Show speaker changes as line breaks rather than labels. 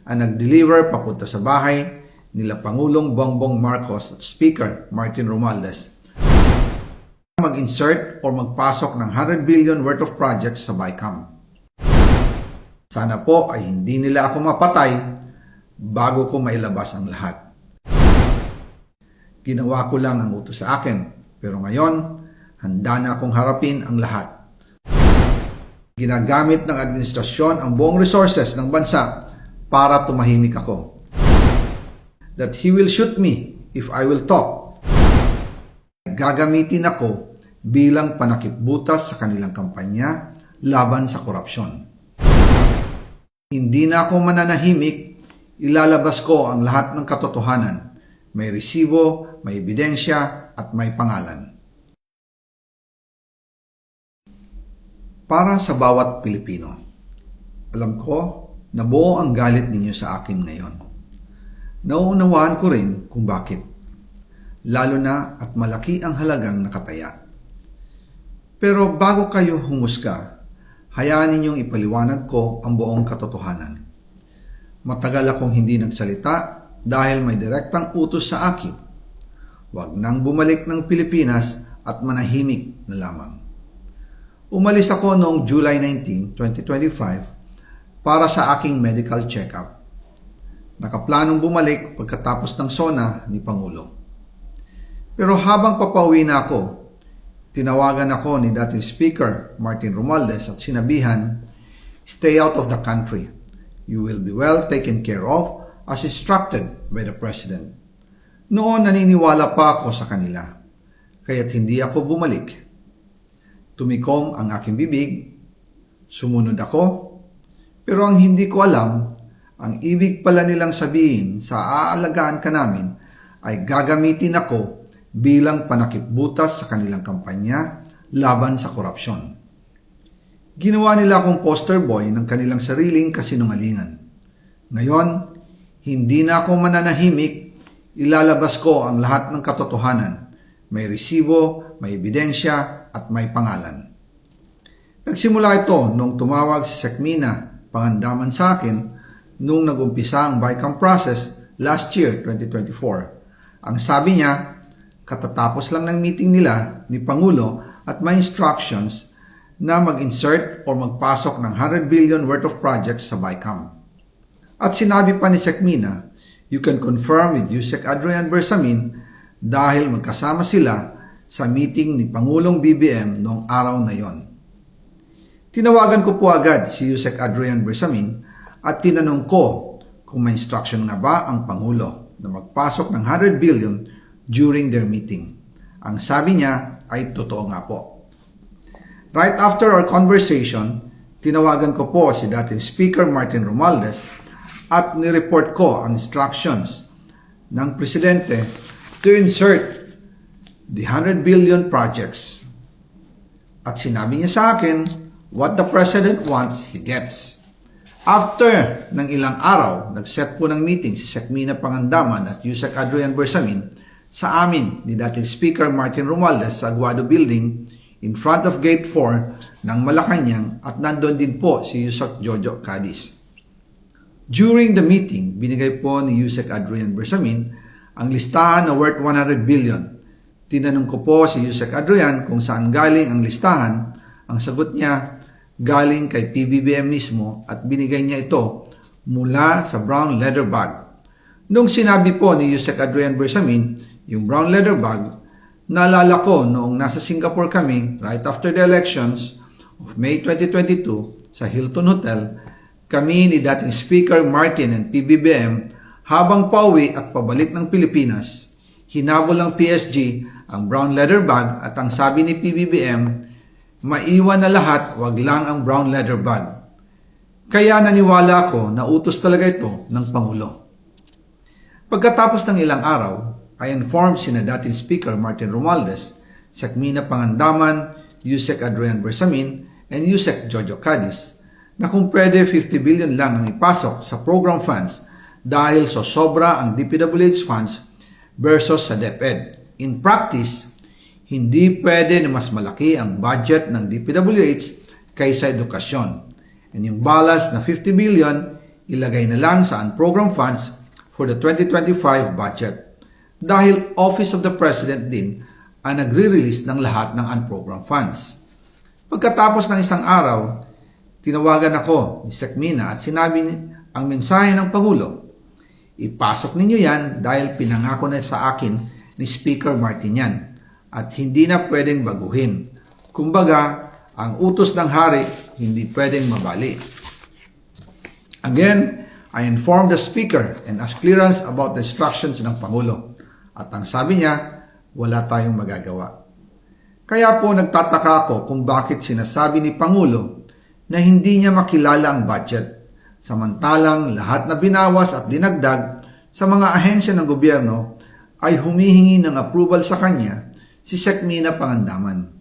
ang nag-deliver papunta sa bahay nila Pangulong Bongbong Marcos at Speaker Martin Romualdez mag-insert o magpasok ng 100 billion worth of projects sa BICAM. Sana po ay hindi nila ako mapatay bago ko mailabas ang lahat. Ginawa ko lang ang utos sa akin, pero ngayon, handa na akong harapin ang lahat. Ginagamit ng administrasyon ang buong resources ng bansa para tumahimik ako. That he will shoot me if I will talk. Gagamitin ako bilang panakipbutas sa kanilang kampanya laban sa korupsyon. Hindi na ako mananahimik, ilalabas ko ang lahat ng katotohanan. May resibo, may ebidensya, at may pangalan. Para sa bawat Pilipino, alam ko na buo ang galit ninyo sa akin ngayon. Nauunawaan ko rin kung bakit. Lalo na at malaki ang halagang nakataya. Pero bago kayo humusga, hayaan ninyong ipaliwanag ko ang buong katotohanan. Matagal akong hindi nagsalita dahil may direktang utos sa akin. Huwag nang bumalik ng Pilipinas at manahimik na lamang. Umalis ako noong July 19, 2025 para sa aking medical check-up. Nakaplanong bumalik pagkatapos ng SONA ni Pangulo. Pero habang papauwi na ako, tinawagan ako ni dating Speaker Martin Romualdez at sinabihan, "Stay out of the country. You will be well taken care of as instructed by the President." Noon naniniwala pa ako sa kanila, kaya't hindi ako bumalik. Tumikom ang aking bibig, sumunod ako, pero ang hindi ko alam, ang ibig pala nilang sabihin sa aalagaan ka namin ay gagamitin ako bilang panakipbutas sa kanilang kampanya laban sa korupsyon. Ginawa nila akong poster boy ng kanilang sariling kasinungalingan. Ngayon, hindi na ako mananahimik, ilalabas ko ang lahat ng katotohanan. May resibo, may ebidensya, at may pangalan. Nagsimula ito nung tumawag si Sekmina Pangandaman sa akin nung nag-umpisa ang BICAM process last year, 2024. Ang sabi niya, katatapos lang ng meeting nila ni Pangulo at may instructions na mag-insert o magpasok ng 100 billion worth of projects sa BICAM. At sinabi pa ni Sekmina, you can confirm with Yusek Adrian Bersamin dahil magkasama sila sa meeting ni Pangulong BBM noong araw na yon. Tinawagan ko po agad si Yusek Adrian Bersamin at tinanong ko kung may instruction nga ba ang Pangulo na magpasok ng 100 billion during their meeting. Ang sabi niya ay totoo nga po. Right after our conversation, tinawagan ko po si dating Speaker Martin Romualdez at nireport ko ang instructions ng Presidente to insert the 100 billion projects. At sinabi niya sa akin, what the President wants, he gets. After ng ilang araw, nag-set po ng meeting si Sekmina Pangandaman at Yusek Adrian Bersamin sa amin ni dating Speaker Martin Romualdez sa Aguado Building in front of Gate 4 ng Malacanang at nandun din po si Yusek Jojo Cadiz. During the meeting, binigay po ni Yusek Adrian Bersamin ang listahan na worth 100 billion. Tinanong ko po si Yusek Adrian kung saan galing ang listahan. Ang sagot niya, galing kay PBBM mismo at binigay niya ito mula sa brown leather bag. Nung sinabi po ni Yusek Adrian Bersamin, yung brown leather bag, naalala ko noong nasa Singapore kami right after the elections of May 2022 sa Hilton Hotel, kami ni dating Speaker Martin and PBBM habang pauwi at pabalik ng Pilipinas, hinabol ng PSG ang brown leather bag at ang sabi ni PBBM, maiwan na lahat, wag lang ang brown leather bag. Kaya naniwala ako na utos talaga ito ng Pangulo. Pagkatapos ng ilang araw, I informed sina dating Speaker Martin Romualdez, Sekmina Pangandaman, Yusek Adrian Bersamin, and Yusek Jojo Cadiz na kung pwede 50 billion lang ang ipasok sa program funds dahil so sobra ang DPWH funds versus sa DepEd. In practice, hindi pwede na mas malaki ang budget ng DPWH kaysa edukasyon. And yung balance na 50 billion, ilagay na lang sa unprogrammed funds for the 2025 budget dahil Office of the President din ang nagre-release ng lahat ng unprogrammed funds. Pagkatapos ng isang araw, tinawagan ako ni Sec Mina at sinabi ang mensahe ng Pangulo. Ipasok ninyo yan dahil pinangako na sa akin ni Speaker Martin yan at hindi na pwedeng baguhin. Kumbaga, ang utos ng hari hindi pwedeng mabali. Again, I informed the Speaker and asked clearance about the instructions ng Pangulo. At ang sabi niya, wala tayong magagawa. Kaya po nagtataka ako kung bakit sinasabi ni Pangulo na hindi niya makilala ang budget, samantalang lahat na binawas at dinagdag sa mga ahensya ng gobyerno ay humihingi ng approval sa kanya si Sec Mina Pangandaman.